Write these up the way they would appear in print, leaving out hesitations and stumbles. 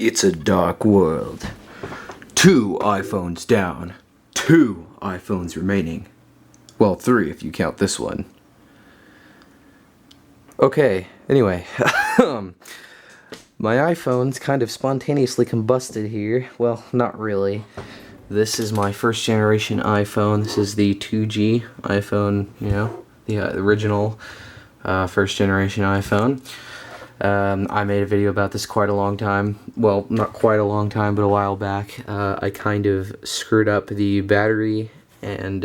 It's a dark world. 2 iPhones down. 2 iPhones remaining. Well, 3 if you count this one. Okay, anyway. My iPhone's kind of spontaneously combusted here. Well, not really. This is my first generation iPhone. This is the 2G iPhone, you know, the original first generation iPhone. I made a video about this quite a long time. Well, not quite a long time, but a while back. I kind of screwed up the battery and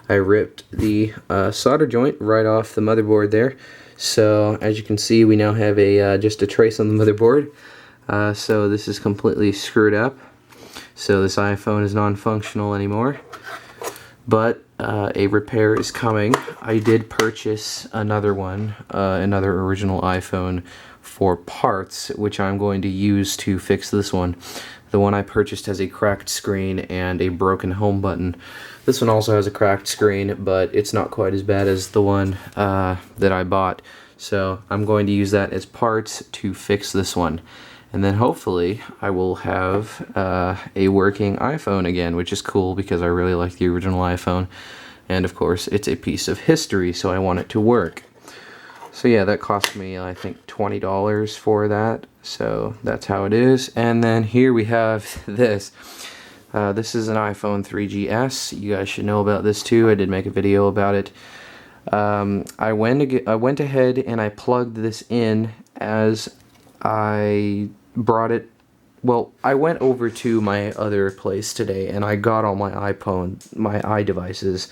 I ripped the solder joint right off the motherboard there. So as you can see, we now have a just a trace on the motherboard. So this is completely screwed up. So this iPhone is non-functional anymore. But a repair is coming. I did purchase another one, another original iPhone for parts, which I'm going to use to fix this one. The one I purchased has a cracked screen and a broken home button. This one also has a cracked screen, but it's not quite as bad as the one that I bought. So I'm going to use that as parts to fix this one. And then hopefully I will have a working iPhone again, which is cool because I really like the original iPhone. And of course it's a piece of history, so I want it to work. So yeah, that cost me I think $20 for that. So that's how it is. And then here we have this. This is an iPhone 3GS. You guys should know about this too. I did make a video about it. I went ahead and I plugged this in as I brought it. Well, I went over to my other place today and I got all my iDevices,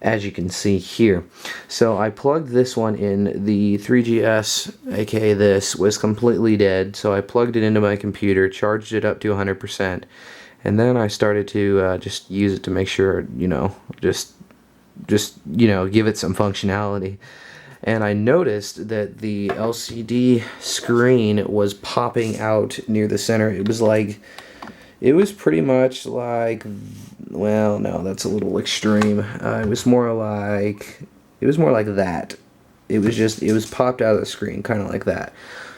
as you can see here. So I plugged this one in. The 3GS, aka this, was completely dead. So I plugged it into my computer, charged it up to 100%, and then I started to just use it to make sure, you know, just you know, give it some functionality. And I noticed that the LCD screen was popping out near the center. It was pretty much like, well, no, that's a little extreme. It was more like that. It was popped out of the screen, kind of like that.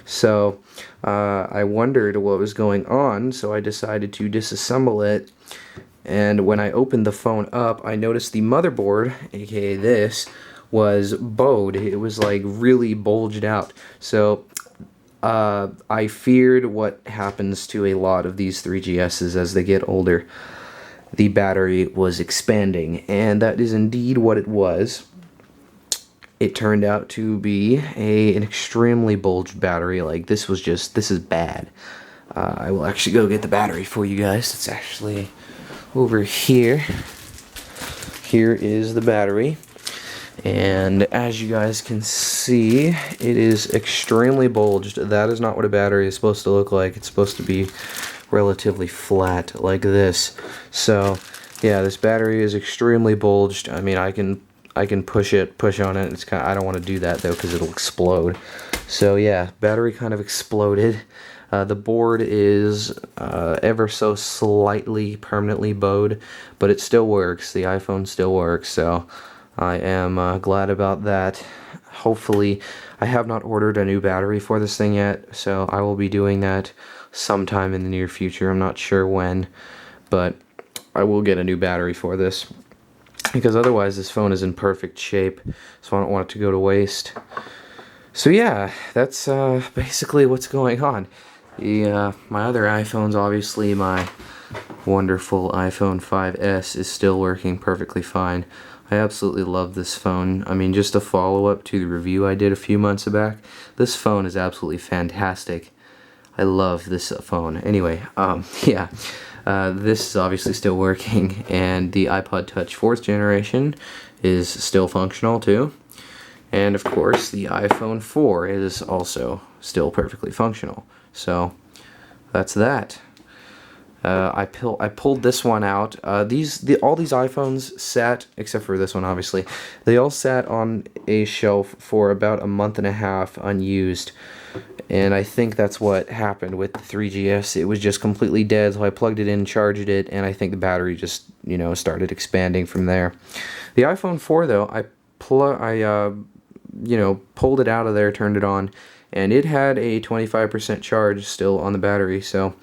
So I wondered what was going on, so I decided to disassemble it. And when I opened the phone up, I noticed the motherboard, aka this, was bowed. It was like really bulged out. So I feared what happens to a lot of these 3GSs as they get older. The battery was expanding, and that is indeed what it was. It turned out to be an extremely bulged battery. Like, this is bad. I will actually go get the battery for you guys. It's actually over here. Here is the battery. And as you guys can see, it is extremely bulged. That is not what a battery is supposed to look like. It's supposed to be relatively flat like this. So yeah, this battery is extremely bulged. I mean, I can push on it. It's I don't want to do that though because it'll explode. So yeah, battery kind of exploded. The board is ever so slightly permanently bowed, but it still works. The iPhone still works, so I am glad about that. Hopefully, I have not ordered a new battery for this thing yet, so I will be doing that sometime in the near future. I'm not sure when, but I will get a new battery for this, because otherwise this phone is in perfect shape, so I don't want it to go to waste. So yeah, that's basically what's going on. My other iPhones, obviously my wonderful iPhone 5S is still working perfectly fine. I absolutely love this phone. I mean, just a follow-up to the review I did a few months back, this phone is absolutely fantastic. I love this phone. Anyway, yeah, this is obviously still working, and the iPod Touch 4th generation is still functional too. And of course, the iPhone 4 is also still perfectly functional. So that's that. I pulled this one out. All these iPhones sat, except for this one obviously, they all sat on a shelf for about a month and a half unused. And I think that's what happened with the 3GS. It was just completely dead, so I plugged it in, charged it, and I think the battery just, you know, started expanding from there. The iPhone 4 though, you know, pulled it out of there, turned it on, and it had a 25% charge still on the battery, so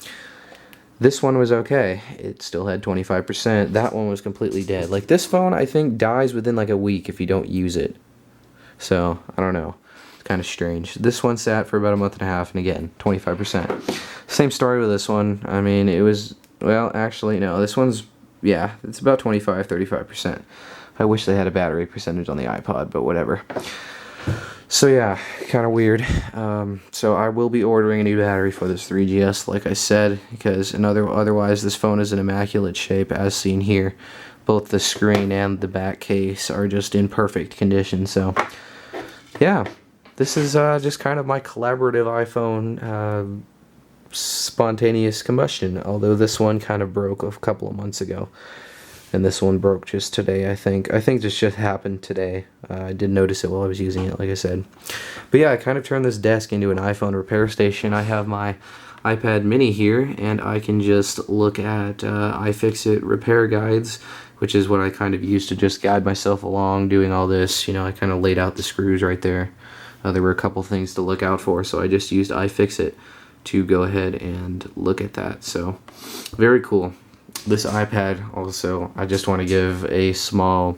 this one was okay. It still had 25%. That one was completely dead. Like, this phone, I think, dies within like a week if you don't use it. So, I don't know. It's kind of strange. This one sat for about a month and a half, and again, 25%. Same story with this one. I mean, it was, well, actually, no. This one's, yeah, it's about 25-35%. I wish they had a battery percentage on the iPod, but whatever. So yeah, kind of weird. So I will be ordering a new battery for this 3GS, like I said, because otherwise this phone is in immaculate shape, as seen here. Both the screen and the back case are just in perfect condition. So yeah, this is just kind of my collaborative iPhone spontaneous combustion. Although this one kind of broke a couple of months ago. And this one broke just today, I think. I think this just happened today. I did notice it while I was using it, like I said. But yeah, I kind of turned this desk into an iPhone repair station. I have my iPad mini here, and I can just look at iFixit repair guides, which is what I kind of used to just guide myself along doing all this. You know, I kind of laid out the screws right there. There were a couple things to look out for, so I just used iFixit to go ahead and look at that. So, very cool. This iPad also, I just want to give a small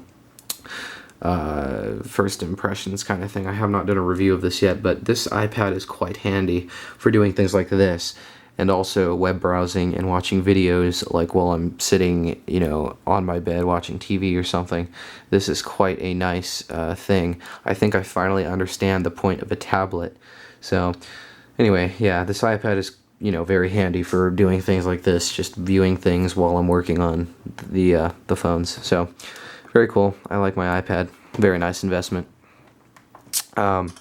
first impressions kind of thing. I have not done a review of this yet, but this iPad is quite handy for doing things like this, and also web browsing and watching videos, like while I'm sitting, you know, on my bed watching TV or something. This is quite a nice thing. I think I finally understand the point of a tablet. So anyway, yeah, this iPad is, you know, very handy for doing things like this, just viewing things while I'm working on the phones. So, very cool. I like my iPad. Very nice investment. And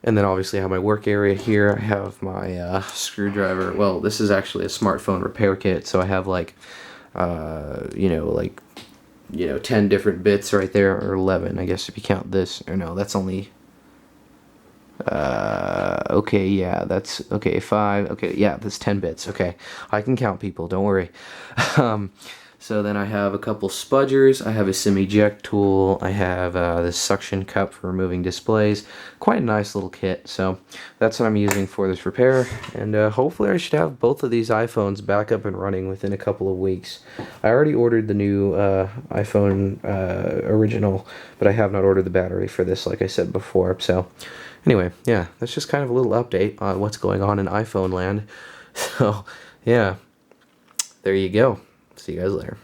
then obviously I have my work area here. I have my screwdriver. Well, this is actually a smartphone repair kit, so I have like, 10 different bits right there, or 11, I guess, if you count this. Or no, that's only... okay, yeah, that's, okay, 5, okay, yeah, that's 10 bits, okay, I can count, people, don't worry. So then I have a couple spudgers, I have a sim eject tool, I have this suction cup for removing displays. Quite a nice little kit, so that's what I'm using for this repair, and hopefully I should have both of these iPhones back up and running within a couple of weeks. I already ordered the new iPhone original, but I have not ordered the battery for this, like I said before. So anyway, yeah, that's just kind of a little update on what's going on in iPhone land. So, yeah, there you go. See you guys later.